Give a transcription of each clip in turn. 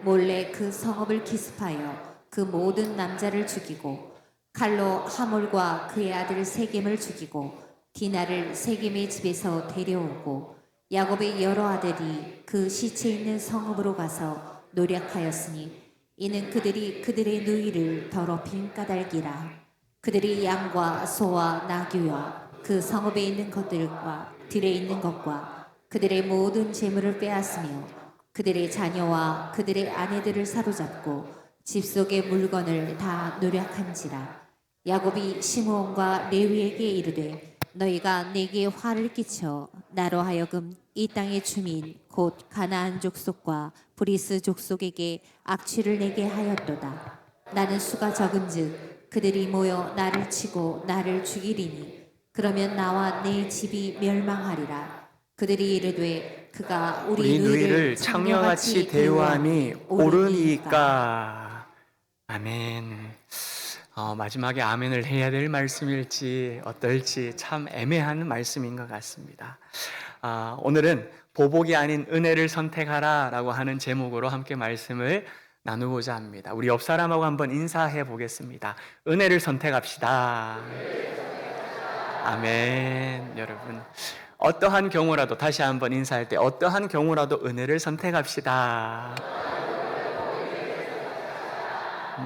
몰래 그 성읍을 기습하여 그 모든 남자를 죽이고 칼로 하몰과 그의 아들 세겜을 죽이고 디나를 세겜의 집에서 데려오고 야곱의 여러 아들이 그 시체 있는 성읍으로 가서 노력하였으니 이는 그들이 그들의 누이를 더럽힌 까닭이라. 그들이 양과 소와 나귀와 그 성읍에 있는 것들과 들에 있는 것과 그들의 모든 재물을 빼앗으며 그들의 자녀와 그들의 아내들을 사로잡고 집 속의 물건을 다 노력한지라. 야곱이 시므온과 레위에게 이르되 너희가 내게 화를 끼쳐 나로 하여금 이 땅의 주민 곧 가나안 족속과 브리스 족속에게 악취를 내게 하였도다. 나는 수가 적은즉 그들이 모여 나를 치고 나를 죽이리니 그러면 나와 내 집이 멸망하리라. 그들이 이르되 그가 우리 누이를 창녀같이 대우함이 옳으니까. 아멘. 마지막에 아멘을 해야 될 말씀일지 어떨지 참 애매한 말씀인 것 같습니다. 오늘은 보복이 아닌 은혜를 선택하라 라고 하는 제목으로 함께 말씀을 나누고자 합니다. 우리 옆 사람하고 한번 인사해 보겠습니다. 은혜를 선택합시다. 아멘. 여러분, 어떠한 경우라도, 다시 한번 인사할 때 어떠한 경우라도 은혜를 선택합시다.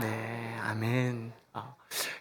네, 아멘.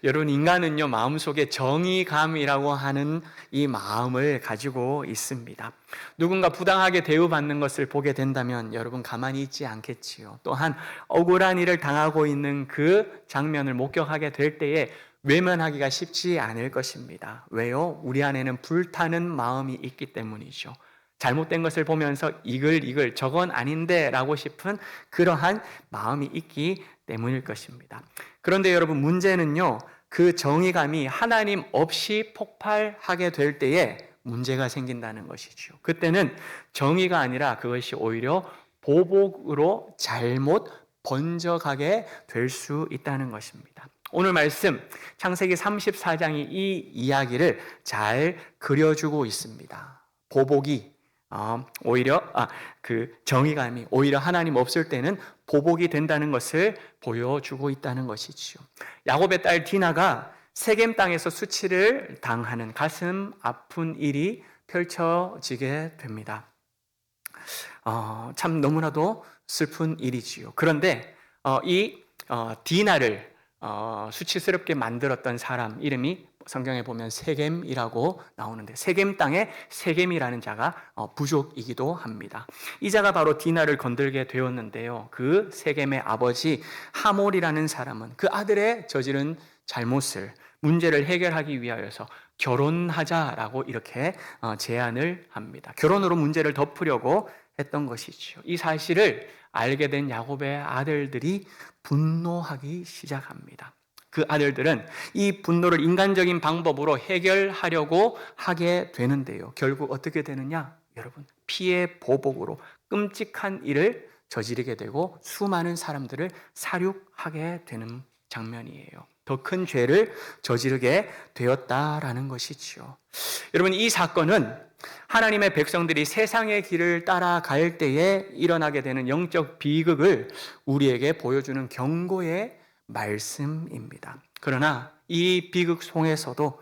여러분, 인간은요, 마음속에 정의감이라고 하는 이 마음을 가지고 있습니다. 누군가 부당하게 대우받는 것을 보게 된다면 여러분 가만히 있지 않겠지요. 또한 억울한 일을 당하고 있는 그 장면을 목격하게 될 때에 외면하기가 쉽지 않을 것입니다. 왜요? 우리 안에는 불타는 마음이 있기 때문이죠. 잘못된 것을 보면서 이글 저건 아닌데 라고 싶은 그러한 마음이 있기 때문일 것입니다. 그런데 여러분, 문제는요, 그 정의감이 하나님 없이 폭발하게 될 때에 문제가 생긴다는 것이죠. 그때는 정의가 아니라 그것이 오히려 보복으로 잘못 번져가게 될 수 있다는 것입니다. 오늘 말씀 창세기 34장이 이 이야기를 잘 그려주고 있습니다. 보복이 오히려 그 정의감이 오히려 하나님 없을 때는 보복이 된다는 것을 보여주고 있다는 것이지요. 야곱의 딸 디나가 세겜 땅에서 수치를 당하는 가슴 아픈 일이 펼쳐지게 됩니다. 참 너무나도 슬픈 일이지요. 그런데 이 디나를 수치스럽게 만들었던 사람 이름이 성경에 보면 세겜이라고 나오는데, 세겜 땅에 세겜이라는 자가 부족이기도 합니다. 이 자가 바로 디나를 건들게 되었는데요, 그 세겜의 아버지 하몰이라는 사람은 그 아들의 저지른 잘못을, 문제를 해결하기 위하여서 결혼하자라고 이렇게 제안을 합니다. 결혼으로 문제를 덮으려고 했던 것이죠. 이 사실을 알게 된 야곱의 아들들이 분노하기 시작합니다. 그 아들들은 이 분노를 인간적인 방법으로 해결하려고 하게 되는데요, 결국 어떻게 되느냐? 여러분, 피해 보복으로 끔찍한 일을 저지르게 되고 수많은 사람들을 살육하게 되는 장면이에요. 더 큰 죄를 저지르게 되었다라는 것이지요. 여러분, 이 사건은 하나님의 백성들이 세상의 길을 따라갈 때에 일어나게 되는 영적 비극을 우리에게 보여주는 경고의 말씀입니다. 그러나 이 비극 속에서도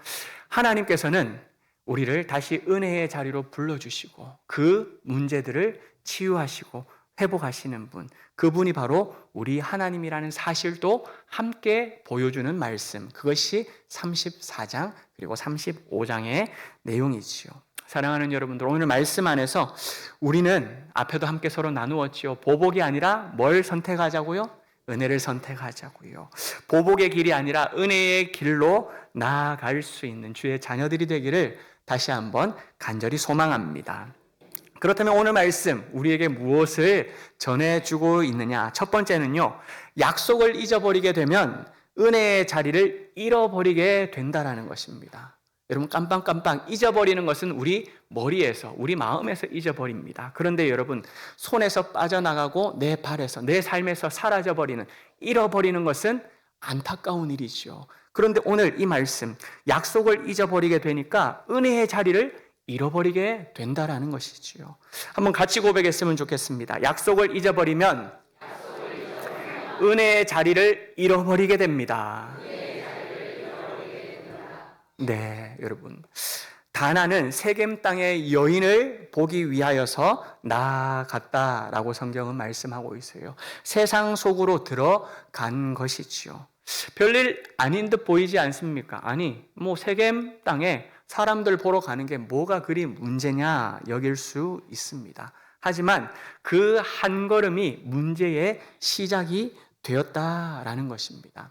하나님께서는 우리를 다시 은혜의 자리로 불러주시고 그 문제들을 치유하시고 회복하시는 분, 그분이 바로 우리 하나님이라는 사실도 함께 보여주는 말씀, 그것이 34장 그리고 35장의 내용이지요. 사랑하는 여러분들, 오늘 말씀 안에서 우리는 앞에도 함께 서로 나누었지요. 보복이 아니라 뭘 선택하자고요? 은혜를 선택하자고요. 보복의 길이 아니라 은혜의 길로 나아갈 수 있는 주의 자녀들이 되기를 다시 한번 간절히 소망합니다. 그렇다면 오늘 말씀 우리에게 무엇을 전해주고 있느냐? 첫 번째는요, 약속을 잊어버리게 되면 은혜의 자리를 잃어버리게 된다라는 것입니다. 여러분, 깜빵 잊어버리는 것은 우리 머리에서, 우리 마음에서 잊어버립니다. 그런데 여러분, 손에서 빠져나가고 내 발에서, 내 삶에서 사라져버리는, 잃어버리는 것은 안타까운 일이죠. 그런데 오늘 이 말씀, 약속을 잊어버리게 되니까 은혜의 자리를 잃어버리게 된다라는 것이지요. 한번 같이 고백했으면 좋겠습니다. 약속을 잊어버리면 은혜의 자리를 잃어버리게 됩니다. 네, 여러분. 다나는 세겜 땅의 여인을 보기 위하여서 나아갔다라고 성경은 말씀하고 있어요. 세상 속으로 들어간 것이지요. 별일 아닌 듯 보이지 않습니까? 아니, 세겜 땅에 사람들 보러 가는 게 뭐가 그리 문제냐 여길 수 있습니다. 하지만 그 한 걸음이 문제의 시작이 되었다라는 것입니다.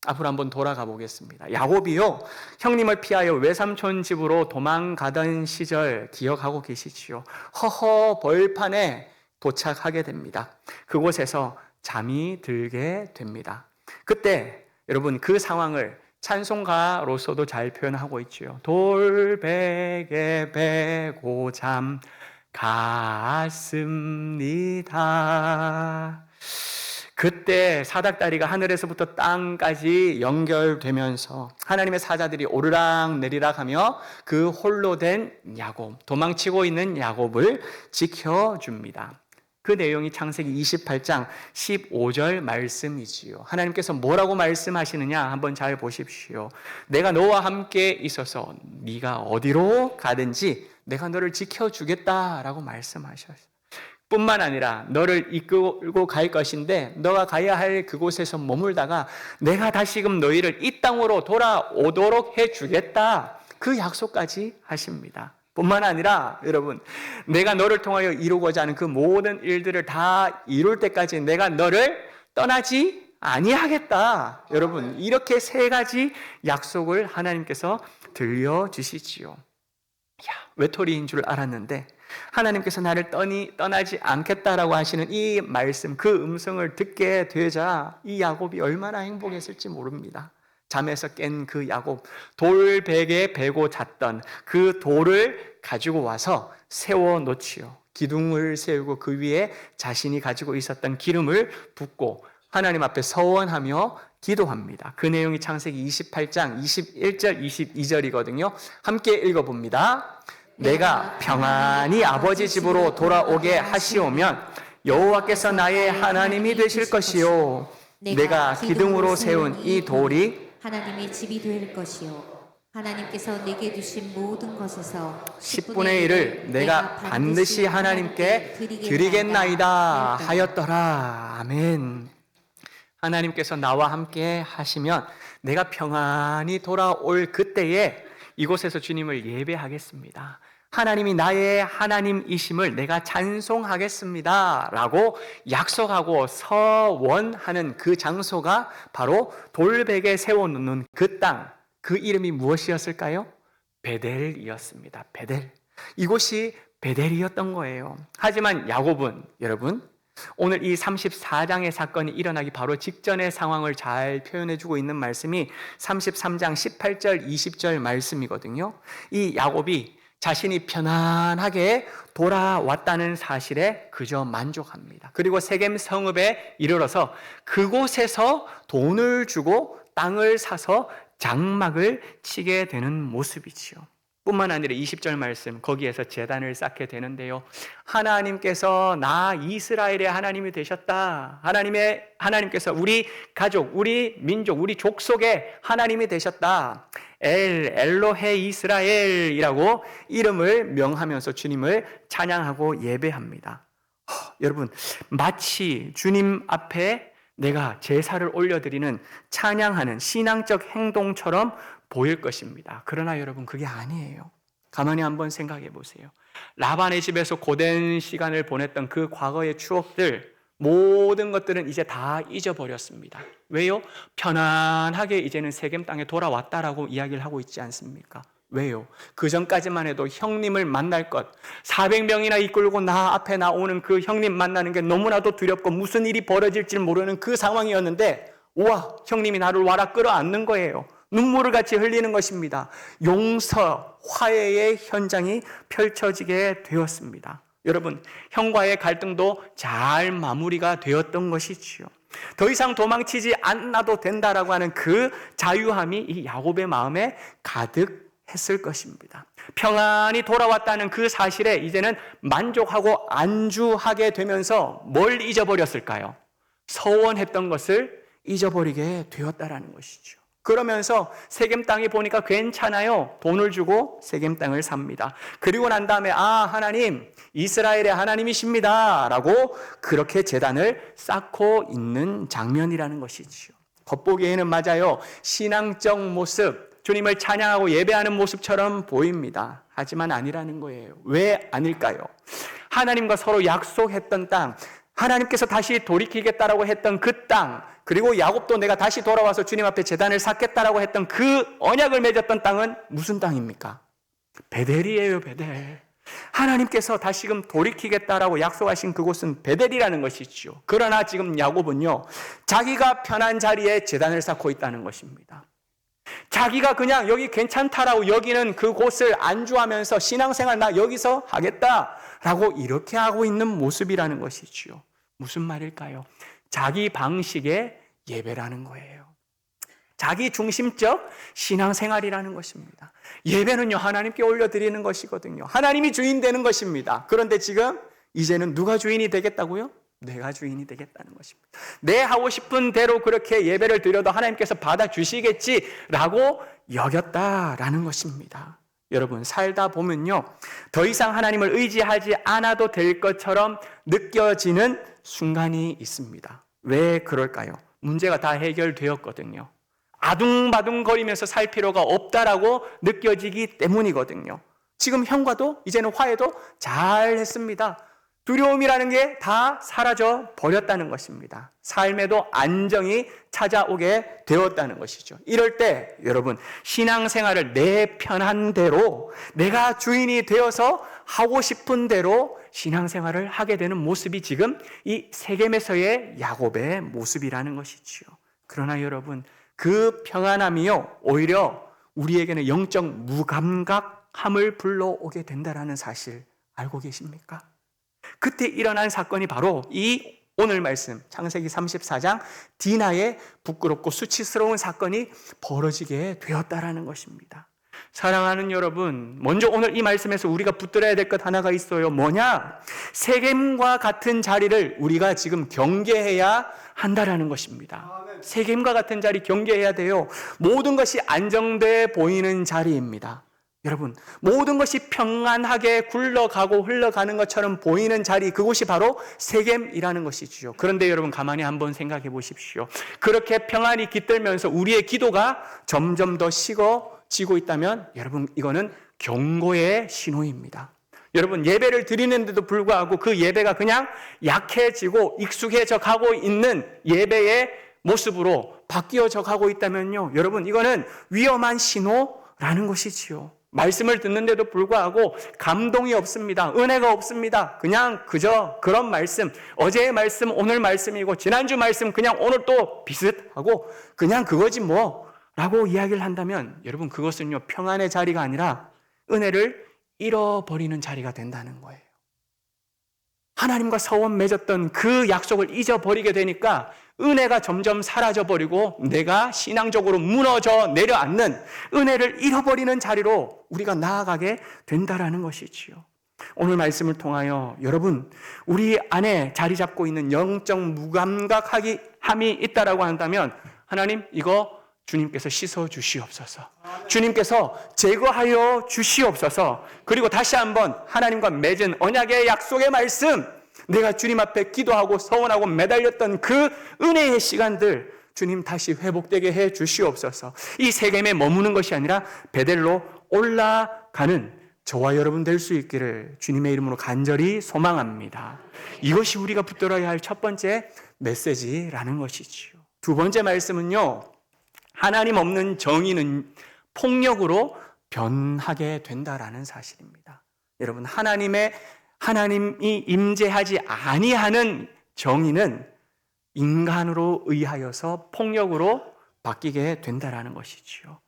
앞으로 한번 돌아가 보겠습니다. 야곱이요, 형님을 피하여 외삼촌 집으로 도망가던 시절 기억하고 계시지요. 허허 벌판에 도착하게 됩니다. 그곳에서 잠이 들게 됩니다. 그때 여러분 그 상황을 찬송가로서도 잘 표현하고 있지요. 돌베개 베고 잠 갔습니다. 그때 사닥다리가 하늘에서부터 땅까지 연결되면서 하나님의 사자들이 오르락 내리락 하며 그 홀로 된 야곱, 도망치고 있는 야곱을 지켜줍니다. 그 내용이 창세기 28장 15절 말씀이지요. 하나님께서 뭐라고 말씀하시느냐 한번 잘 보십시오. 내가 너와 함께 있어서 네가 어디로 가든지 내가 너를 지켜주겠다라고 말씀하셨어요. 뿐만 아니라 너를 이끌고 갈 것인데 너가 가야 할 그곳에서 머물다가 내가 다시금 너희를 이 땅으로 돌아오도록 해주겠다. 그 약속까지 하십니다. 뿐만 아니라 여러분, 내가 너를 통하여 이루고자 하는 그 모든 일들을 다 이룰 때까지 내가 너를 떠나지 아니하겠다. 여러분, 이렇게 세 가지 약속을 하나님께서 들려주시지요. 외톨이인 줄 알았는데 하나님께서 나를 떠나지 않겠다라고 하시는 이 말씀, 그 음성을 듣게 되자 이 야곱이 얼마나 행복했을지 모릅니다. 잠에서 깬 그 야곱, 돌베개에 베고 잤던 그 돌을 가지고 와서 세워놓지요. 기둥을 세우고 그 위에 자신이 가지고 있었던 기름을 붓고 하나님 앞에 서원하며 기도합니다. 그 내용이 창세기 28장 21절 22절이거든요. 함께 읽어봅니다. 내가 평안히 아버지 집으로 돌아오게 하시오면 여호와께서 나의 하나님이 되실 것이요 내가 기둥으로 세운 이 돌이 하나님의 집이 될 것이요 하나님께서 내게 주신 모든 것에서 10분의 1을 내가 반드시 하나님께 드리겠나이다 하였더라. 아멘. 하나님께서 나와 함께 하시면 내가 평안히 돌아올 그때에 이곳에서 주님을 예배하겠습니다. 하나님이 나의 하나님이심을 내가 찬송하겠습니다 라고 약속하고 서원하는 그 장소가 바로 돌베개 세워놓는 그 땅, 그 이름이 무엇이었을까요? 베델이었습니다. 베델. 이곳이 베델이었던 거예요. 하지만 야곱은 여러분 오늘 이 34장의 사건이 일어나기 바로 직전의 상황을 잘 표현해주고 있는 말씀이 33장 18절 20절 말씀이거든요. 이 야곱이 자신이 편안하게 돌아왔다는 사실에 그저 만족합니다. 그리고 세겜 성읍에 이르러서 그곳에서 돈을 주고 땅을 사서 장막을 치게 되는 모습이지요. 뿐만 아니라 20절 말씀 거기에서 제단을 쌓게 되는데요. 하나님께서 나 이스라엘의 하나님이 되셨다. 하나님께서 우리 가족, 우리 민족, 우리 족속의 하나님이 되셨다. 엘로헤 이스라엘이라고 이름을 명하면서 주님을 찬양하고 예배합니다. 여러분, 마치 주님 앞에 내가 제사를 올려드리는 찬양하는 신앙적 행동처럼 보일 것입니다. 그러나 여러분 그게 아니에요. 가만히 한번 생각해 보세요. 라반의 집에서 고된 시간을 보냈던 그 과거의 추억들 모든 것들은 이제 다 잊어버렸습니다. 왜요? 편안하게 이제는 세겜 땅에 돌아왔다라고 이야기를 하고 있지 않습니까? 왜요? 그 전까지만 해도 형님을 만날 것 400명이나 이끌고 나 앞에 나오는 그 형님 만나는 게 너무나도 두렵고 무슨 일이 벌어질지 모르는 그 상황이었는데 우와 형님이 나를 와라 끌어안는 거예요. 눈물을 같이 흘리는 것입니다. 용서, 화해의 현장이 펼쳐지게 되었습니다. 여러분, 형과의 갈등도 잘 마무리가 되었던 것이지요. 더 이상 도망치지 않아도 된다라고 하는 그 자유함이 이 야곱의 마음에 가득했을 것입니다. 평안히 돌아왔다는 그 사실에 이제는 만족하고 안주하게 되면서 뭘 잊어버렸을까요? 서원했던 것을 잊어버리게 되었다라는 것이죠. 그러면서 세겜 땅이 보니까 괜찮아요. 돈을 주고 세겜 땅을 삽니다. 그리고 난 다음에 하나님, 이스라엘의 하나님이십니다 라고 그렇게 제단을 쌓고 있는 장면이라는 것이지요. 겉보기에는 맞아요. 신앙적 모습, 주님을 찬양하고 예배하는 모습처럼 보입니다. 하지만 아니라는 거예요. 왜 아닐까요? 하나님과 서로 약속했던 땅, 하나님께서 다시 돌이키겠다라고 했던 그 땅, 그리고 야곱도 내가 다시 돌아와서 주님 앞에 제단을 쌓겠다라고 했던 그 언약을 맺었던 땅은 무슨 땅입니까? 베델이에요, 베델. 하나님께서 다시금 돌이키겠다라고 약속하신 그곳은 베델이라는 것이죠. 그러나 지금 야곱은요, 자기가 편한 자리에 제단을 쌓고 있다는 것입니다. 자기가 그냥 여기 괜찮다라고 여기는 그곳을 안주하면서 신앙생활 나 여기서 하겠다라고 이렇게 하고 있는 모습이라는 것이지요. 무슨 말일까요? 자기 방식의 예배라는 거예요. 자기 중심적 신앙생활이라는 것입니다. 예배는요, 하나님께 올려드리는 것이거든요. 하나님이 주인 되는 것입니다. 그런데 지금 이제는 누가 주인이 되겠다고요? 내가 주인이 되겠다는 것입니다. 내 하고 싶은 대로 그렇게 예배를 드려도 하나님께서 받아주시겠지라고 여겼다라는 것입니다. 여러분, 살다 보면요, 더 이상 하나님을 의지하지 않아도 될 것처럼 느껴지는 순간이 있습니다. 왜 그럴까요? 문제가 다 해결되었거든요. 아둥바둥거리면서 살 필요가 없다라고 느껴지기 때문이거든요. 지금 형과도 이제는 화해도 잘 했습니다. 두려움이라는 게 다 사라져 버렸다는 것입니다. 삶에도 안정이 찾아오게 되었다는 것이죠. 이럴 때 여러분, 신앙생활을 내 편한 대로 내가 주인이 되어서 하고 싶은 대로 신앙생활을 하게 되는 모습이 지금 이 세겜에서의 야곱의 모습이라는 것이지요. 그러나 여러분, 그 평안함이요, 오히려 우리에게는 영적 무감각함을 불러오게 된다는 사실 알고 계십니까? 그때 일어난 사건이 바로 이 오늘 말씀 창세기 34장 디나의 부끄럽고 수치스러운 사건이 벌어지게 되었다라는 것입니다. 사랑하는 여러분, 먼저 오늘 이 말씀에서 우리가 붙들어야 될 것 하나가 있어요. 뭐냐? 세겜과 같은 자리를 우리가 지금 경계해야 한다라는 것입니다. 세겜과 같은 자리 경계해야 돼요. 모든 것이 안정돼 보이는 자리입니다. 여러분, 모든 것이 평안하게 굴러가고 흘러가는 것처럼 보이는 자리, 그곳이 바로 세겜이라는 것이지요. 그런데 여러분, 가만히 한번 생각해 보십시오. 그렇게 평안이 깃들면서 우리의 기도가 점점 더 식어지고 있다면 여러분, 이거는 경고의 신호입니다. 여러분, 예배를 드리는데도 불구하고 그 예배가 그냥 약해지고 익숙해져 가고 있는 예배의 모습으로 바뀌어져 가고 있다면요, 여러분, 이거는 위험한 신호라는 것이지요. 말씀을 듣는데도 불구하고 감동이 없습니다. 은혜가 없습니다. 그냥 그저 그런 말씀, 어제의 말씀 오늘 말씀이고 지난주 말씀 그냥 오늘 또 비슷하고 그냥 그거지 뭐 라고 이야기를 한다면 여러분, 그것은요, 평안의 자리가 아니라 은혜를 잃어버리는 자리가 된다는 거예요. 하나님과 서원 맺었던 그 약속을 잊어버리게 되니까 은혜가 점점 사라져버리고 내가 신앙적으로 무너져 내려앉는, 은혜를 잃어버리는 자리로 우리가 나아가게 된다라는 것이지요. 오늘 말씀을 통하여 여러분, 우리 안에 자리 잡고 있는 영적 무감각함이 있다라고 한다면 하나님, 이거 주님께서 씻어 주시옵소서. 주님께서 제거하여 주시옵소서. 그리고 다시 한번 하나님과 맺은 언약의 약속의 말씀, 내가 주님 앞에 기도하고 서원하고 매달렸던 그 은혜의 시간들 주님 다시 회복되게 해 주시옵소서. 이 세겜에 머무는 것이 아니라 베델로 올라가는 저와 여러분 될 수 있기를 주님의 이름으로 간절히 소망합니다. 이것이 우리가 붙들어야 할 첫 번째 메시지라는 것이지요. 두 번째 말씀은요, 하나님 없는 정의는 폭력으로 변하게 된다라는 사실입니다. 여러분, 하나님이 임재하지 아니하는 정의는 인간으로 의하여서 폭력으로 바뀌게 된다라는 것이지요.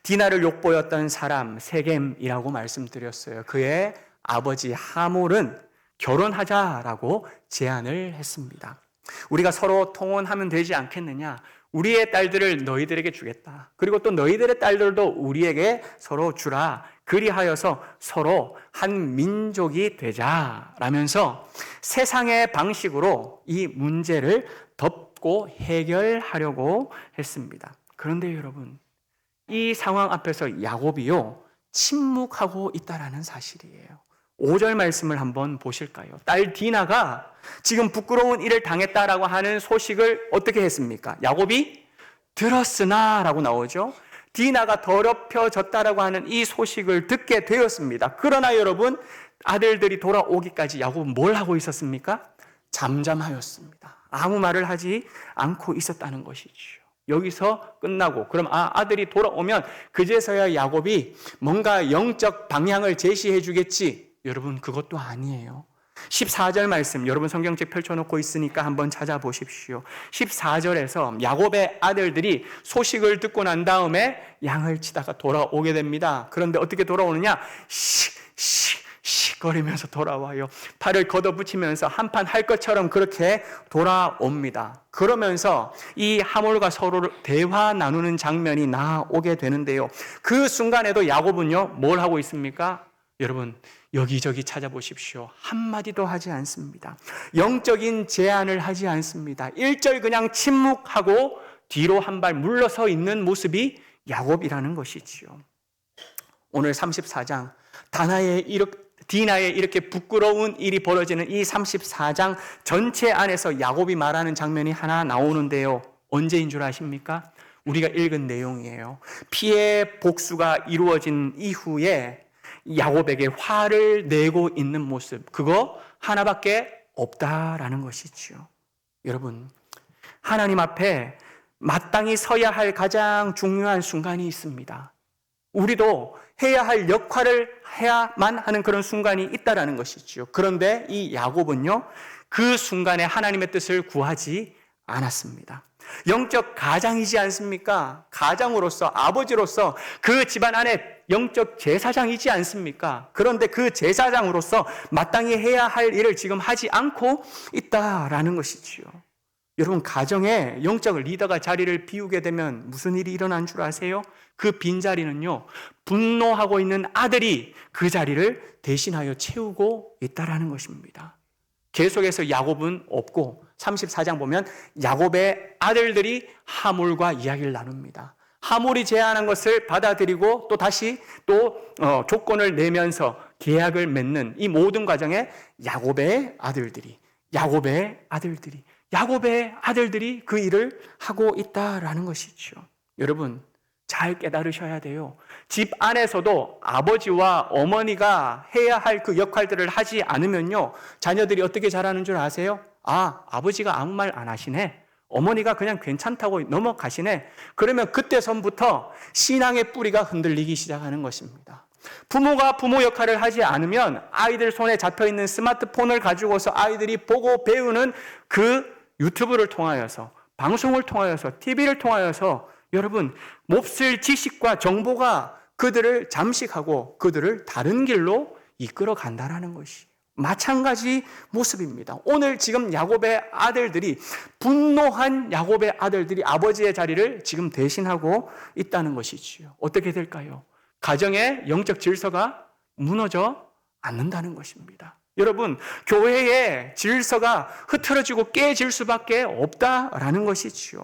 디나를 욕보였던 사람 세겜이라고 말씀드렸어요. 그의 아버지 하몰은 결혼하자라고 제안을 했습니다. 우리가 서로 통혼하면 되지 않겠느냐? 우리의 딸들을 너희들에게 주겠다. 그리고 또 너희들의 딸들도 우리에게 서로 주라. 그리하여서 서로 한 민족이 되자라면서 세상의 방식으로 이 문제를 덮고 해결하려고 했습니다. 그런데 여러분, 이 상황 앞에서 야곱이요, 침묵하고 있다라는 사실이에요. 5절 말씀을 한번 보실까요? 딸 디나가 지금 부끄러운 일을 당했다라고 하는 소식을 어떻게 했습니까? 야곱이 들었으나 라고 나오죠. 디나가 더럽혀졌다라고 하는 이 소식을 듣게 되었습니다. 그러나 여러분, 아들들이 돌아오기까지 야곱은 뭘 하고 있었습니까? 잠잠하였습니다. 아무 말을 하지 않고 있었다는 것이죠. 여기서 끝나고, 그럼 아들이 돌아오면 그제서야 야곱이 뭔가 영적 방향을 제시해 주겠지. 여러분, 그것도 아니에요. 14절 말씀, 여러분 성경책 펼쳐놓고 있으니까 한번 찾아보십시오. 14절에서 야곱의 아들들이 소식을 듣고 난 다음에 양을 치다가 돌아오게 됩니다. 그런데 어떻게 돌아오느냐? 씩 거리면서 돌아와요. 팔을 걷어붙이면서 한판 할 것처럼 그렇게 돌아옵니다. 그러면서 이 하몰과 서로 대화 나누는 장면이 나오게 되는데요. 그 순간에도 야곱은요, 뭘 하고 있습니까? 여러분, 여기저기 찾아보십시오. 한마디도 하지 않습니다. 영적인 제안을 하지 않습니다. 1절 그냥 침묵하고 뒤로 한 발 물러서 있는 모습이 야곱이라는 것이지요. 오늘 34장 디나의 이렇게 부끄러운 일이 벌어지는 이 34장 전체 안에서 야곱이 말하는 장면이 하나 나오는데요. 언제인 줄 아십니까? 우리가 읽은 내용이에요. 피해 복수가 이루어진 이후에 야곱에게 화를 내고 있는 모습, 그거 하나밖에 없다라는 것이지요. 여러분, 하나님 앞에 마땅히 서야 할 가장 중요한 순간이 있습니다. 우리도 해야 할 역할을 해야만 하는 그런 순간이 있다라는 것이지요. 그런데 이 야곱은요, 그 순간에 하나님의 뜻을 구하지 않았습니다. 영적 가장이지 않습니까? 가장으로서, 아버지로서 그 집안 안에 영적 제사장이지 않습니까? 그런데 그 제사장으로서 마땅히 해야 할 일을 지금 하지 않고 있다라는 것이지요. 여러분, 가정에 영적 리더가 자리를 비우게 되면 무슨 일이 일어난 줄 아세요? 그 빈자리는요, 분노하고 있는 아들이 그 자리를 대신하여 채우고 있다라는 것입니다. 계속해서 야곱은 없고 34장 보면 야곱의 아들들이 하몰과 이야기를 나눕니다. 하몰이 제안한 것을 받아들이고 또 다시 조건을 내면서 계약을 맺는 이 모든 과정에 야곱의 아들들이 그 일을 하고 있다라는 것이죠. 여러분, 잘 깨달으셔야 돼요. 집 안에서도 아버지와 어머니가 해야 할 그 역할들을 하지 않으면요, 자녀들이 어떻게 자라는 줄 아세요? 아버지가 아무 말 안 하시네, 어머니가 그냥 괜찮다고 넘어가시네. 그러면 그때서부터 신앙의 뿌리가 흔들리기 시작하는 것입니다. 부모가 부모 역할을 하지 않으면 아이들 손에 잡혀있는 스마트폰을 가지고서 아이들이 보고 배우는 그 유튜브를 통하여서, 방송을 통하여서, TV를 통하여서 여러분, 몹쓸 지식과 정보가 그들을 잠식하고 그들을 다른 길로 이끌어 간다라는 것이 마찬가지 모습입니다. 오늘 지금 야곱의 아들들이, 분노한 야곱의 아들들이 아버지의 자리를 지금 대신하고 있다는 것이지요. 어떻게 될까요? 가정의 영적 질서가 무너져 않는다는 것입니다. 여러분, 교회의 질서가 흐트러지고 깨질 수밖에 없다라는 것이지요.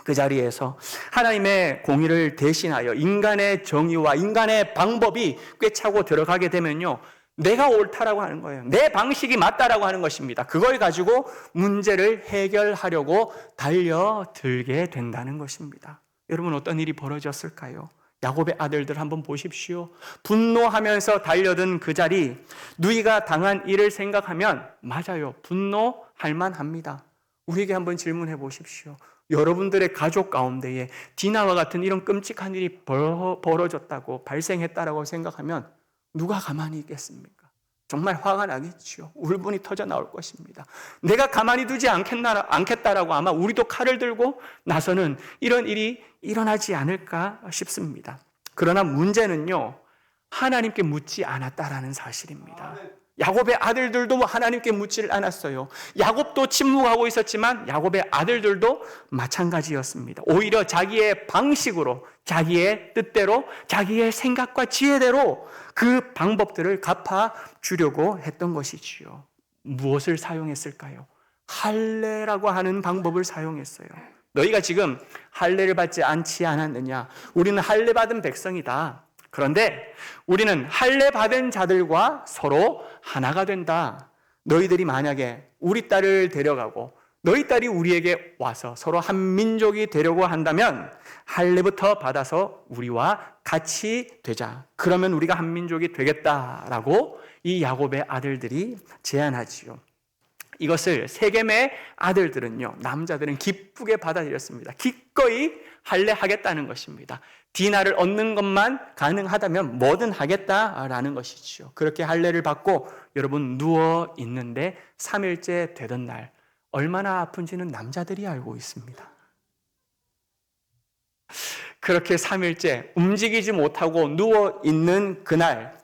그 자리에서 하나님의 공의를 대신하여 인간의 정의와 인간의 방법이 꿰차고 들어가게 되면요, 내가 옳다라고 하는 거예요. 내 방식이 맞다라고 하는 것입니다. 그걸 가지고 문제를 해결하려고 달려들게 된다는 것입니다. 여러분, 어떤 일이 벌어졌을까요? 야곱의 아들들 한번 보십시오. 분노하면서 달려든 그 자리, 누이가 당한 일을 생각하면 맞아요, 분노할 만합니다. 우리에게 한번 질문해 보십시오. 여러분들의 가족 가운데에 디나와 같은 이런 끔찍한 일이 벌어졌다고, 발생했다라고 생각하면 누가 가만히 있겠습니까? 정말 화가 나겠죠. 울분이 터져 나올 것입니다. 내가 가만히 두지 않겠다라고 아마 우리도 칼을 들고 나서는 이런 일이 일어나지 않을까 싶습니다. 그러나 문제는요, 하나님께 묻지 않았다라는 사실입니다. 야곱의 아들들도 하나님께 묻지를 않았어요. 야곱도 침묵하고 있었지만 야곱의 아들들도 마찬가지였습니다. 오히려 자기의 방식으로, 자기의 뜻대로, 자기의 생각과 지혜대로 그 방법들을 갚아주려고 했던 것이지요. 무엇을 사용했을까요? 할례라고 하는 방법을 사용했어요. 너희가 지금 할례를 받지 않지 않았느냐? 우리는 할례 받은 백성이다. 그런데 우리는 할례 받은 자들과 서로 하나가 된다. 너희들이 만약에 우리 딸을 데려가고 너희 딸이 우리에게 와서 서로 한 민족이 되려고 한다면 할례부터 받아서 우리와 같이 되자. 그러면 우리가 한 민족이 되겠다라고 이 야곱의 아들들이 제안하지요. 이것을 세겜의 아들들은요, 남자들은 기쁘게 받아들였습니다. 기꺼이 할례하겠다는 것입니다. 디나를 얻는 것만 가능하다면 뭐든 하겠다라는 것이지요. 그렇게 할례를 받고 여러분 누워 있는데 3일째 되던 날 얼마나 아픈지는 남자들이 알고 있습니다. 그렇게 3일째 움직이지 못하고 누워 있는 그날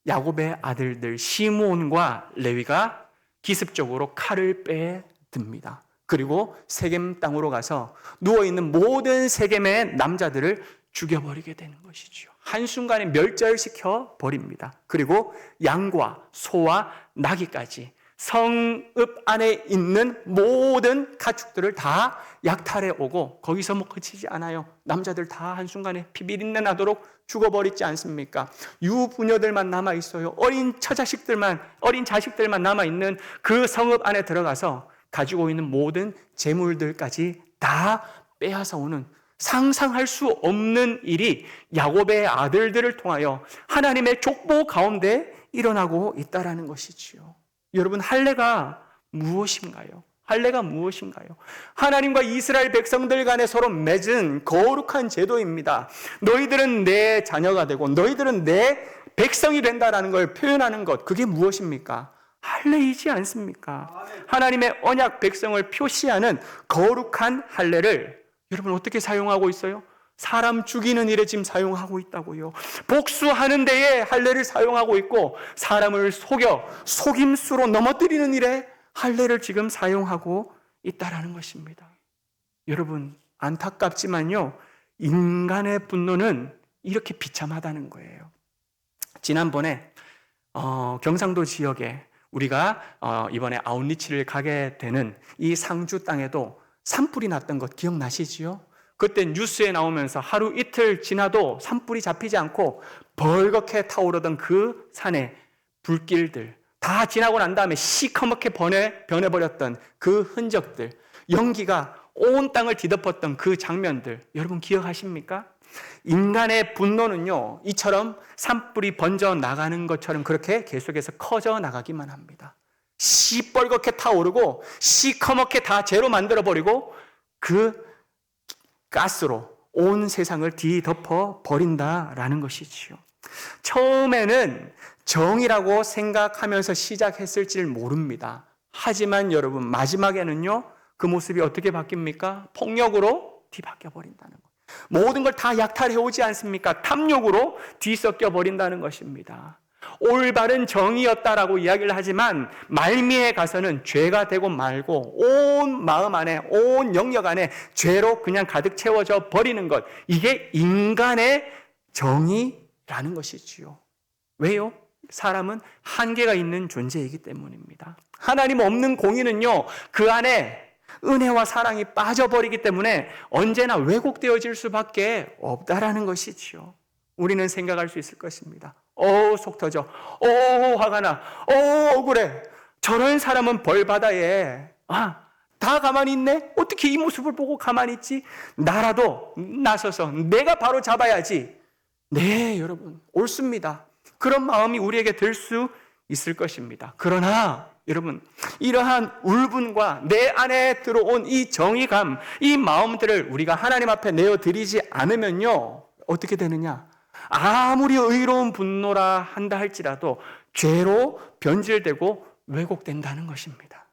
야곱의 아들들 시므온과 레위가 기습적으로 칼을 빼듭니다. 그리고 세겜 땅으로 가서 누워있는 모든 세겜의 남자들을 죽여버리게 되는 것이죠. 한순간에 멸절시켜 버립니다. 그리고 양과 소와 나귀까지 성읍 안에 있는 모든 가축들을 다 약탈해 오고 거기서 그치지 않아요. 남자들 다 한순간에 피비린내 나도록 죽어버리지 않습니까? 유부녀들만 남아있어요. 어린 자식들만 남아있는 그 성읍 안에 들어가서 가지고 있는 모든 재물들까지 다 빼앗아 오는 상상할 수 없는 일이 야곱의 아들들을 통하여 하나님의 족보 가운데 일어나고 있다라는 것이지요. 여러분, 할례가 무엇인가요? 할례가 무엇인가요? 하나님과 이스라엘 백성들 간에 서로 맺은 거룩한 제도입니다. 너희들은 내 자녀가 되고 너희들은 내 백성이 된다라는 걸 표현하는 것, 그게 무엇입니까? 할례이지 않습니까? 하나님의 언약 백성을 표시하는 거룩한 할례를 여러분 어떻게 사용하고 있어요? 사람 죽이는 일에 지금 사용하고 있다고요. 복수하는 데에 할례를 사용하고 있고 사람을 속임수로 넘어뜨리는 일에 할례를 지금 사용하고 있다라는 것입니다. 여러분, 안타깝지만요, 인간의 분노는 이렇게 비참하다는 거예요. 지난번에 경상도 지역에 우리가 이번에 아웃리치를 가게 되는 이 상주 땅에도 산불이 났던 것 기억나시지요? 그때 뉴스에 나오면서 하루 이틀 지나도 산불이 잡히지 않고 벌겋게 타오르던 그 산의 불길들 다 지나고 난 다음에 시커멓게 변해버렸던 그 흔적들, 연기가 온 땅을 뒤덮었던 그 장면들 여러분 기억하십니까? 인간의 분노는요, 이처럼 산불이 번져 나가는 것처럼 그렇게 계속해서 커져 나가기만 합니다. 시뻘겋게 타오르고 시커멓게 다 재로 만들어버리고 그 가스로 온 세상을 뒤덮어 버린다라는 것이지요. 처음에는 정이라고 생각하면서 시작했을지를 모릅니다. 하지만 여러분, 마지막에는요, 그 모습이 어떻게 바뀝니까? 폭력으로 뒤바뀌어 버린다는 것. 모든 걸 다 약탈해 오지 않습니까? 탐욕으로 뒤섞여 버린다는 것입니다. 올바른 정의였다라고 이야기를 하지만 말미에 가서는 죄가 되고 말고 온 마음 안에, 온 영역 안에 죄로 그냥 가득 채워져 버리는 것, 이게 인간의 정의라는 것이지요. 왜요? 사람은 한계가 있는 존재이기 때문입니다. 하나님 없는 공의는요, 그 안에 은혜와 사랑이 빠져버리기 때문에 언제나 왜곡되어질 수밖에 없다라는 것이지요. 우리는 생각할 수 있을 것입니다. 속 터져. 화가 나. 억울해. 저런 사람은 벌받아야. 다 가만히 있네? 어떻게 이 모습을 보고 가만히 있지? 나라도 나서서 내가 바로 잡아야지. 네, 여러분, 옳습니다. 그런 마음이 우리에게 들 수 있을 것입니다. 그러나 여러분, 이러한 울분과 내 안에 들어온 이 정의감, 이 마음들을 우리가 하나님 앞에 내어드리지 않으면요, 어떻게 되느냐? 아무리 의로운 분노라 한다 할지라도 죄로 변질되고 왜곡된다는 것입니다.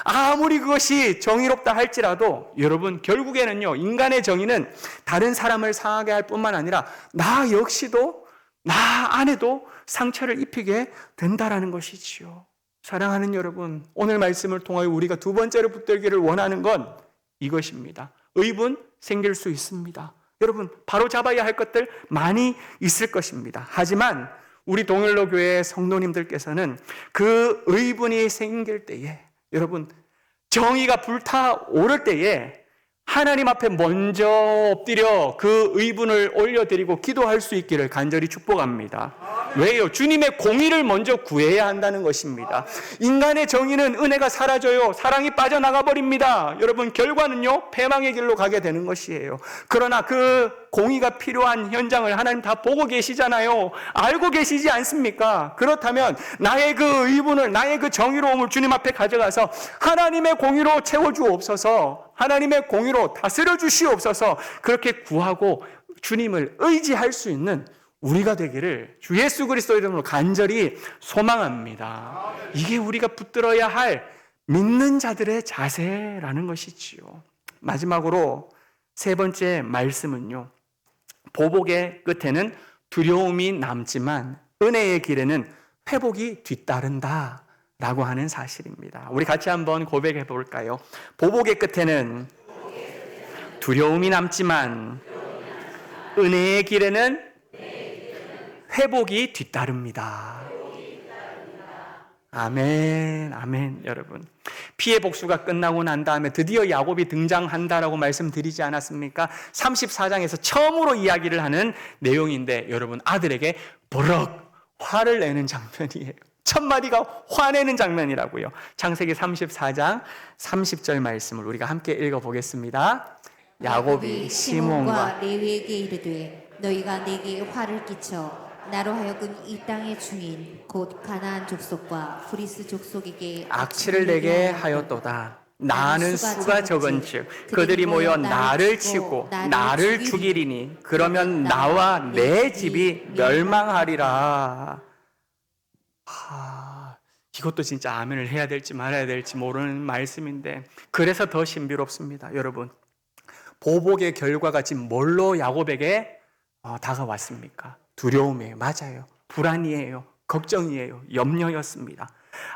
아무리 그것이 정의롭다 할지라도 여러분, 결국에는요, 인간의 정의는 다른 사람을 상하게 할 뿐만 아니라 나 역시도, 나 안에도 상처를 입히게 된다라는 것이지요. 사랑하는 여러분, 오늘 말씀을 통하여 우리가 두 번째로 붙들기를 원하는 건 이것입니다. 의분 생길 수 있습니다. 여러분, 바로 잡아야 할 것들 많이 있을 것입니다. 하지만 우리 동일로 교회 성도님들께서는 그 의분이 생길 때에 여러분, 정의가 불타오를 때에 하나님 앞에 먼저 엎드려 그 의분을 올려드리고 기도할 수 있기를 간절히 축복합니다. 왜요? 주님의 공의를 먼저 구해야 한다는 것입니다. 인간의 정의는 은혜가 사라져요. 사랑이 빠져나가 버립니다. 여러분, 결과는요, 패망의 길로 가게 되는 것이에요. 그러나 그 공의가 필요한 현장을 하나님 다 보고 계시잖아요. 알고 계시지 않습니까? 그렇다면 나의 그 의분을, 나의 그 정의로움을 주님 앞에 가져가서 하나님의 공의로 채워주옵소서, 하나님의 공의로 다스려 주시옵소서, 그렇게 구하고 주님을 의지할 수 있는 우리가 되기를 주 예수 그리스도의 이름으로 간절히 소망합니다. 이게 우리가 붙들어야 할 믿는 자들의 자세라는 것이지요. 마지막으로 세 번째 말씀은요, 보복의 끝에는 두려움이 남지만 은혜의 길에는 회복이 뒤따른다 라고 하는 사실입니다. 우리 같이 한번 고백해 볼까요? 보복의 끝에는 두려움이 남지만 은혜의 길에는 회복이 뒤따릅니다. 아멘, 아멘. 여러분, 피해 복수가 끝나고 난 다음에 드디어 야곱이 등장한다라고 말씀드리지 않았습니까? 34장에서 처음으로 이야기를 하는 내용인데, 여러분, 아들에게 버럭 화를 내는 장면이에요. 첫 마디가 화내는 장면이라고요. 창세기 34장 30절 말씀을 우리가 함께 읽어보겠습니다. 야곱이 시몬과 레위에게 이르되 너희가 내게 화를 끼쳐 나로 하여금 이 땅의 중인 곧 가나안 족속과 브리스 족속에게 악취를 내게 하였도다. 나는 수가 적은즉 그들이 모여 나를 치고 나를 죽이리니 그러면 나와 내 집이 멸망하리라. 이것도 진짜 아멘을 해야 될지 말아야 될지 모르는 말씀인데, 그래서 더 신비롭습니다. 여러분, 보복의 결과가 지금 뭘로 야곱에게 다가왔습니까? 두려움이에요. 맞아요. 불안이에요. 걱정이에요. 염려였습니다.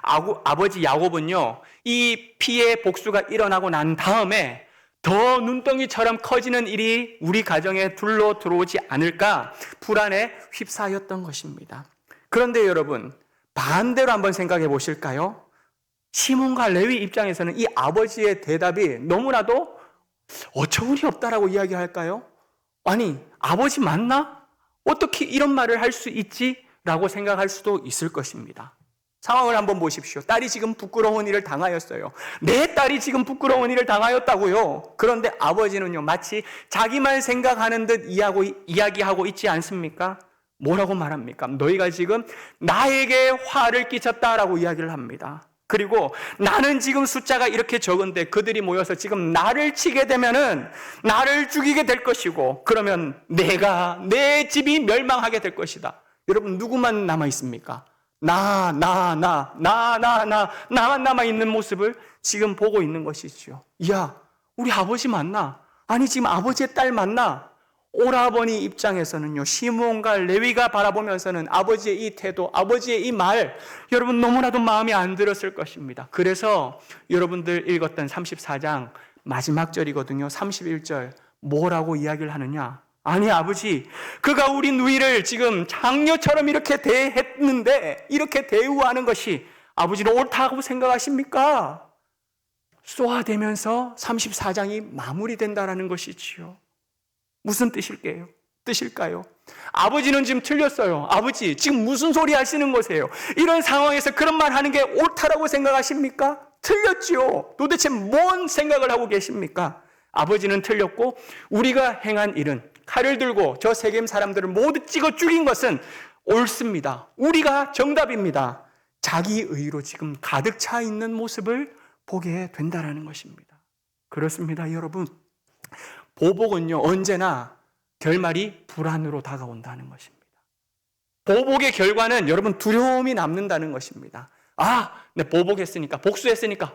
아버지 야곱은요, 이 피해 복수가 일어나고 난 다음에 더 눈덩이처럼 커지는 일이 우리 가정에 둘러 들어오지 않을까 불안에 휩싸였던 것입니다. 그런데 여러분, 반대로 한번 생각해 보실까요? 시몬과 레위 입장에서는 이 아버지의 대답이 너무나도 어처구니 없다라고 이야기할까요? 아니, 아버지 맞나? 어떻게 이런 말을 할 수 있지? 라고 생각할 수도 있을 것입니다. 상황을 한번 보십시오. 딸이 지금 부끄러운 일을 당하였어요. 내 딸이 지금 부끄러운 일을 당하였다고요. 그런데 아버지는요, 마치 자기만 생각하는 듯 이야기하고 있지 않습니까? 뭐라고 말합니까? 너희가 지금 나에게 화를 끼쳤다라고 이야기를 합니다. 그리고 나는 지금 숫자가 이렇게 적은데 그들이 모여서 지금 나를 치게 되면은 나를 죽이게 될 것이고, 그러면 내 집이 멸망하게 될 것이다. 여러분, 누구만 남아 있습니까? 나만 남아 있는 모습을 지금 보고 있는 것이죠. 야, 우리 아버지 맞나? 아니, 지금 아버지의 딸 맞나? 오라버니 입장에서는요, 시므온과 레위가 바라보면서는 아버지의 이 태도, 아버지의 이 말, 여러분 너무나도 마음에 안 들었을 것입니다. 그래서 여러분들 읽었던 34장 마지막 절이거든요. 31절 뭐라고 이야기를 하느냐? 아니, 아버지, 그가 우리 누이를 지금 장녀처럼 이렇게 대했는데 이렇게 대우하는 것이 아버지는 옳다고 생각하십니까? 쏘아대면서 34장이 마무리된다라는 것이지요. 무슨 뜻일까요? 아버지는 지금 틀렸어요. 아버지, 지금 무슨 소리 하시는 거세요? 이런 상황에서 그런 말 하는 게 옳다라고 생각하십니까? 틀렸지요. 도대체 뭔 생각을 하고 계십니까? 아버지는 틀렸고, 우리가 행한 일은 칼을 들고 저 세겜 사람들을 모두 찍어 죽인 것은 옳습니다. 우리가 정답입니다. 자기 의로 지금 가득 차 있는 모습을 보게 된다는 것입니다. 그렇습니다, 여러분. 보복은요, 언제나 결말이 불안으로 다가온다는 것입니다. 보복의 결과는 여러분 두려움이 남는다는 것입니다. 내 보복했으니까, 복수했으니까,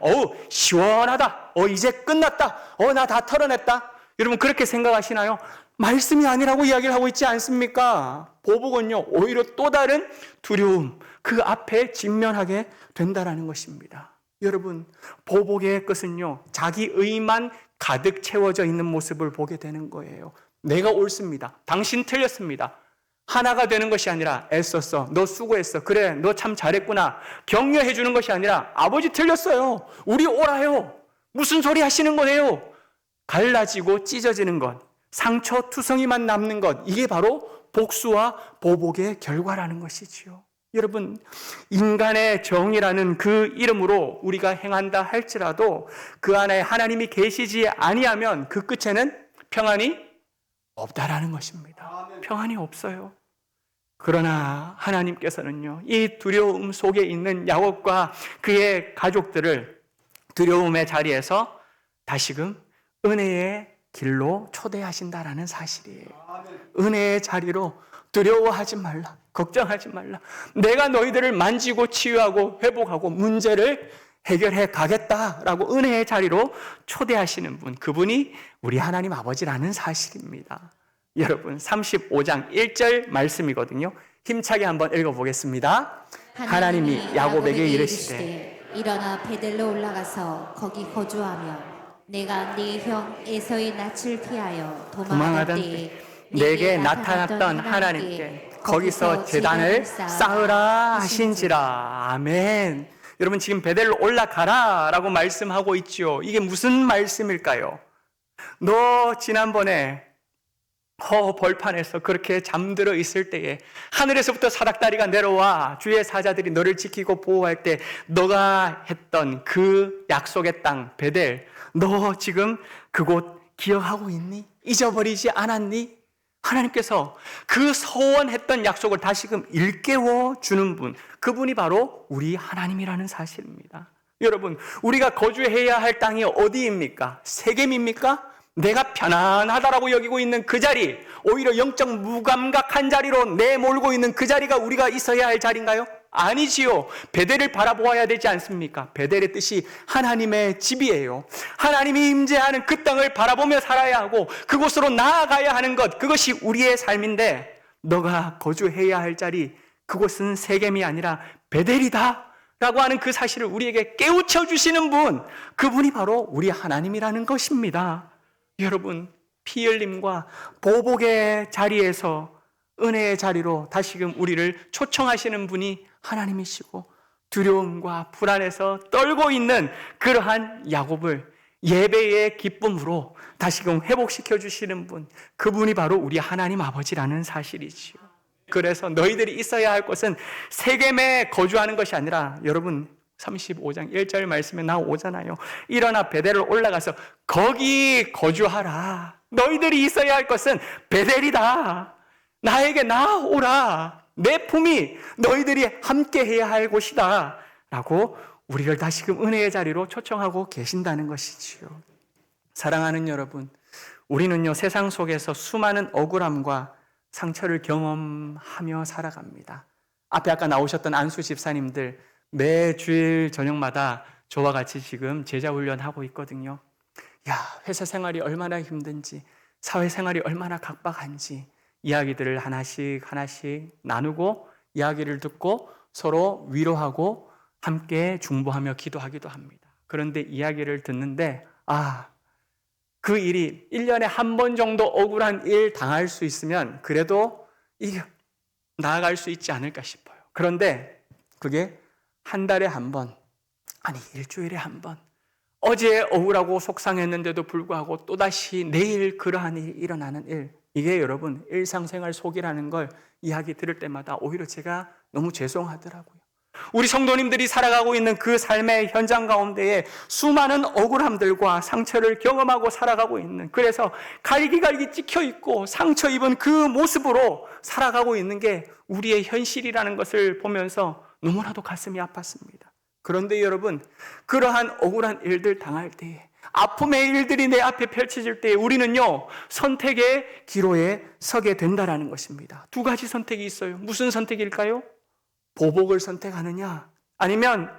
시원하다. 이제 끝났다. 나 다 털어냈다. 여러분 그렇게 생각하시나요? 말씀이 아니라고 이야기를 하고 있지 않습니까? 보복은요, 오히려 또 다른 두려움, 그 앞에 직면하게 된다는 것입니다. 여러분, 보복의 끝은요, 자기 의만 가득 채워져 있는 모습을 보게 되는 거예요. 내가 옳습니다. 당신 틀렸습니다. 하나가 되는 것이 아니라 애썼어. 너 수고했어. 그래, 너 참 잘했구나. 격려해 주는 것이 아니라 아버지 틀렸어요. 우리 옳아요. 무슨 소리 하시는 거예요? 갈라지고 찢어지는 것, 상처 투성이만 남는 것, 이게 바로 복수와 보복의 결과라는 것이지요. 여러분, 인간의 정이라는 그 이름으로 우리가 행한다 할지라도 그 안에 하나님이 계시지 아니하면 그 끝에는 평안이 없다라는 것입니다. 평안이 없어요. 그러나 하나님께서는요, 이 두려움 속에 있는 야곱과 그의 가족들을 두려움의 자리에서 다시금 은혜의 길로 초대하신다라는 사실이에요. 은혜의 자리로 두려워하지 말라, 걱정하지 말라. 내가 너희들을 만지고 치유하고 회복하고 문제를 해결해 가겠다라고 은혜의 자리로 초대하시는 분, 그분이 우리 하나님 아버지라는 사실입니다. 여러분, 35장 1절 말씀이거든요. 힘차게 한번 읽어보겠습니다. 하나님이 야곱에게 이르시되 일어나 베델로 올라가서 거기 거주하며 내가 네 형 에서의 낯을 피하여 도망하던 때에 내게 나타났던 하나님께 거기서 제단을 쌓으라 하신지라. 아멘. 여러분, 지금 베델로 올라가라 라고 말씀하고 있죠. 이게 무슨 말씀일까요? 너 지난번에 벌판에서 그렇게 잠들어 있을 때에 하늘에서부터 사닥다리가 내려와 주의 사자들이 너를 지키고 보호할 때 너가 했던 그 약속의 땅 베델, 너 지금 그곳 기억하고 있니? 잊어버리지 않았니? 하나님께서 그 서원했던 약속을 다시금 일깨워 주는 분, 그분이 바로 우리 하나님이라는 사실입니다. 여러분, 우리가 거주해야 할 땅이 어디입니까? 세겜입니까? 내가 편안하다라고 여기고 있는 그 자리, 오히려 영적 무감각한 자리로 내몰고 있는 그 자리가 우리가 있어야 할 자리인가요? 아니지요. 베델을 바라보아야 되지 않습니까? 베델의 뜻이 하나님의 집이에요. 하나님이 임재하는 그 땅을 바라보며 살아야 하고 그곳으로 나아가야 하는 것, 그것이 우리의 삶인데 너가 거주해야 할 자리, 그곳은 세겜이 아니라 베델이다 라고 하는 그 사실을 우리에게 깨우쳐 주시는 분, 그분이 바로 우리 하나님이라는 것입니다. 여러분, 피 흘림과 보복의 자리에서 은혜의 자리로 다시금 우리를 초청하시는 분이 하나님이시고 두려움과 불안에서 떨고 있는 그러한 야곱을 예배의 기쁨으로 다시금 회복시켜 주시는 분, 그분이 바로 우리 하나님 아버지라는 사실이지요. 그래서 너희들이 있어야 할 곳은 세겜에 거주하는 것이 아니라, 여러분 35장 1절 말씀에 나오잖아요. 일어나 베델을 올라가서 거기 거주하라. 너희들이 있어야 할 것은 베델이다. 나에게 나오라. 내 품이 너희들이 함께 해야 할 곳이다 라고 우리를 다시금 은혜의 자리로 초청하고 계신다는 것이지요. 사랑하는 여러분, 우리는요 세상 속에서 수많은 억울함과 상처를 경험하며 살아갑니다. 앞에 아까 나오셨던 안수 집사님들 매 주일 저녁마다 저와 같이 지금 제자훈련하고 있거든요. 야, 회사 생활이 얼마나 힘든지, 사회생활이 얼마나 각박한지 이야기들을 하나씩 나누고 이야기를 듣고 서로 위로하고 함께 중보하며 기도하기도 합니다. 그런데 이야기를 듣는데 그 일이 1년에 한 번 정도 억울한 일 당할 수 있으면 그래도 이게 나아갈 수 있지 않을까 싶어요. 그런데 그게 한 달에 한 번, 아니 일주일에 한 번, 어제 억울하고 속상했는데도 불구하고 또다시 내일 그러한 일이 일어나는 일, 이게 여러분 일상생활 속이라는 걸 이야기 들을 때마다 오히려 제가 너무 죄송하더라고요. 우리 성도님들이 살아가고 있는 그 삶의 현장 가운데에 수많은 억울함들과 상처를 경험하고 살아가고 있는, 그래서 갈기갈기 찍혀있고 상처 입은 그 모습으로 살아가고 있는 게 우리의 현실이라는 것을 보면서 너무나도 가슴이 아팠습니다. 그런데 여러분, 그러한 억울한 일들 당할 때에, 아픔의 일들이 내 앞에 펼쳐질 때에 우리는요 선택의 기로에 서게 된다라는 것입니다. 두 가지 선택이 있어요. 무슨 선택일까요? 보복을 선택하느냐 아니면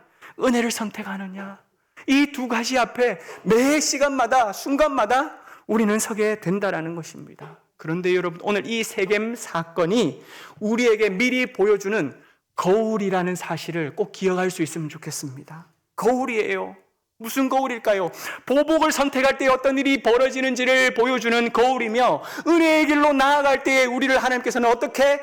은혜를 선택하느냐, 이 두 가지 앞에 매 시간마다 순간마다 우리는 서게 된다라는 것입니다. 그런데 여러분, 오늘 이 세겜 사건이 우리에게 미리 보여주는 거울이라는 사실을 꼭 기억할 수 있으면 좋겠습니다. 거울이에요. 무슨 거울일까요? 보복을 선택할 때 어떤 일이 벌어지는지를 보여주는 거울이며, 은혜의 길로 나아갈 때 우리를 하나님께서는 어떻게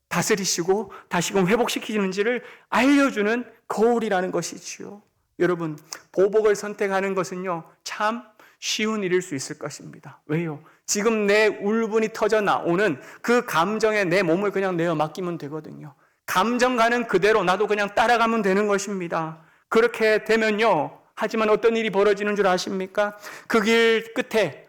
다스리시고 다시금 회복시키는지를 알려주는 거울이라는 것이지요. 여러분, 보복을 선택하는 것은요, 참 쉬운 일일 수 있을 것입니다. 왜요? 지금 내 울분이 터져 나오는 그 감정에 내 몸을 그냥 내어 맡기면 되거든요. 감정 가는 그대로 나도 그냥 따라가면 되는 것입니다. 그렇게 되면요, 하지만 어떤 일이 벌어지는 줄 아십니까? 그 길 끝에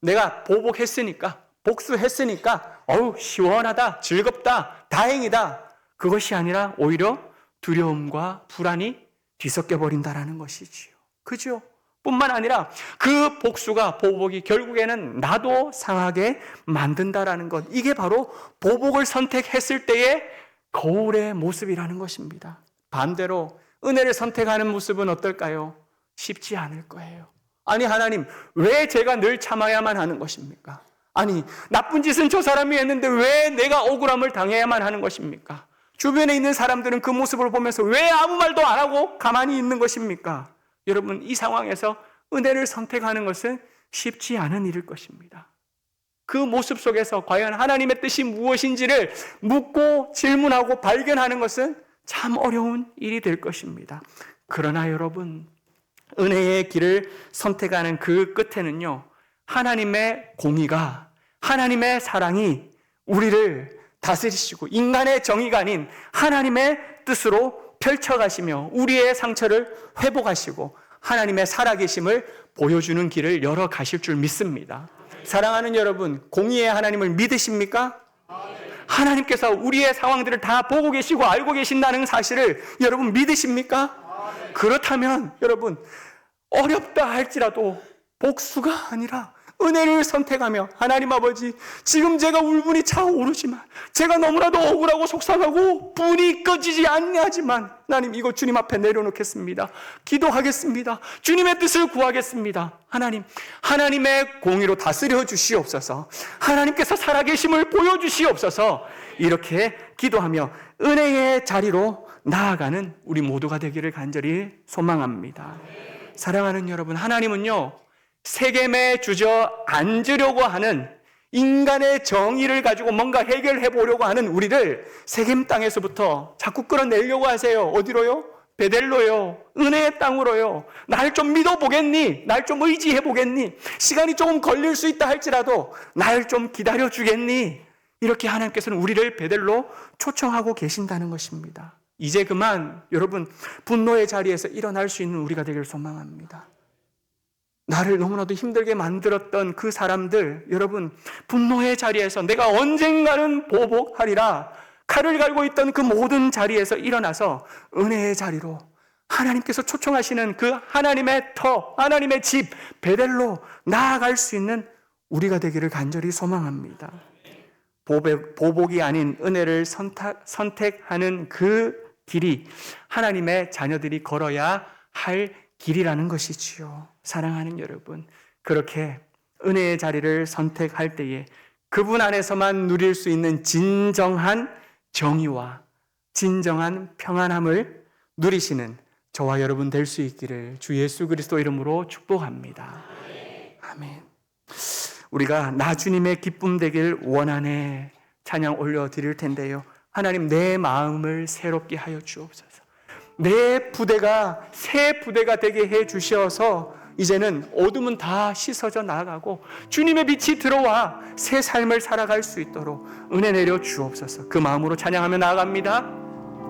내가 보복했으니까, 복수했으니까 시원하다, 즐겁다, 다행이다. 그것이 아니라 오히려 두려움과 불안이 뒤섞여 버린다라는 것이지요. 그죠? 뿐만 아니라 그 복수가, 보복이 결국에는 나도 상하게 만든다라는 것. 이게 바로 보복을 선택했을 때의 거울의 모습이라는 것입니다. 반대로 은혜를 선택하는 모습은 어떨까요? 쉽지 않을 거예요. 아니, 하나님, 왜 제가 늘 참아야만 하는 것입니까? 아니, 나쁜 짓은 저 사람이 했는데 왜 내가 억울함을 당해야만 하는 것입니까? 주변에 있는 사람들은 그 모습을 보면서 왜 아무 말도 안 하고 가만히 있는 것입니까? 여러분, 이 상황에서 은혜를 선택하는 것은 쉽지 않은 일일 것입니다. 그 모습 속에서 과연 하나님의 뜻이 무엇인지를 묻고 질문하고 발견하는 것은 참 어려운 일이 될 것입니다. 그러나 여러분, 은혜의 길을 선택하는 그 끝에는요, 하나님의 공의가, 하나님의 사랑이 우리를 다스리시고 인간의 정의가 아닌 하나님의 뜻으로 펼쳐가시며 우리의 상처를 회복하시고 하나님의 살아계심을 보여주는 길을 열어가실 줄 믿습니다. 사랑하는 여러분, 공의의 하나님을 믿으십니까? 하나님께서 우리의 상황들을 다 보고 계시고 알고 계신다는 사실을 여러분 믿으십니까? 그렇다면 여러분, 어렵다 할지라도 복수가 아니라 은혜를 선택하며, 하나님 아버지, 지금 제가 울분이 차오르지만, 제가 너무나도 억울하고 속상하고 분이 꺼지지 않냐지만, 하나님, 이거 주님 앞에 내려놓겠습니다. 기도하겠습니다. 주님의 뜻을 구하겠습니다. 하나님, 하나님의 공의로 다스려 주시옵소서. 하나님께서 살아계심을 보여주시옵소서. 이렇게 기도하며 은혜의 자리로 나아가는 우리 모두가 되기를 간절히 소망합니다. 사랑하는 여러분, 하나님은요, 세겜에 주저앉으려고 하는 인간의 정의를 가지고 뭔가 해결해 보려고 하는 우리를 세겜 땅에서부터 자꾸 끌어내려고 하세요. 어디로요? 베델로요. 은혜의 땅으로요. 날 좀 믿어보겠니? 날 좀 의지해보겠니? 시간이 조금 걸릴 수 있다 할지라도 날 좀 기다려주겠니? 이렇게 하나님께서는 우리를 베델로 초청하고 계신다는 것입니다. 이제 그만 여러분, 분노의 자리에서 일어날 수 있는 우리가 되기를 소망합니다. 나를 너무나도 힘들게 만들었던 그 사람들, 여러분, 분노의 자리에서 내가 언젠가는 보복하리라 칼을 갈고 있던 그 모든 자리에서 일어나서 은혜의 자리로 하나님께서 초청하시는 그 하나님의 터, 하나님의 집, 베델로 나아갈 수 있는 우리가 되기를 간절히 소망합니다. 보복이 아닌 은혜를 선택하는 그 길이 하나님의 자녀들이 걸어야 할 길이라는 것이지요. 사랑하는 여러분, 그렇게 은혜의 자리를 선택할 때에 그분 안에서만 누릴 수 있는 진정한 정의와 진정한 평안함을 누리시는 저와 여러분 될 수 있기를 주 예수 그리스도 이름으로 축복합니다. 아멘. 우리가 나 주님의 기쁨 되길 원하네 찬양 올려드릴 텐데요, 하나님, 내 마음을 새롭게 하여 주옵소서. 내 부대가 새 부대가 되게 해 주셔서 이제는 어둠은 다 씻어져 나가고 주님의 빛이 들어와 새 삶을 살아갈 수 있도록 은혜 내려 주옵소서. 그 마음으로 찬양하며 나아갑니다.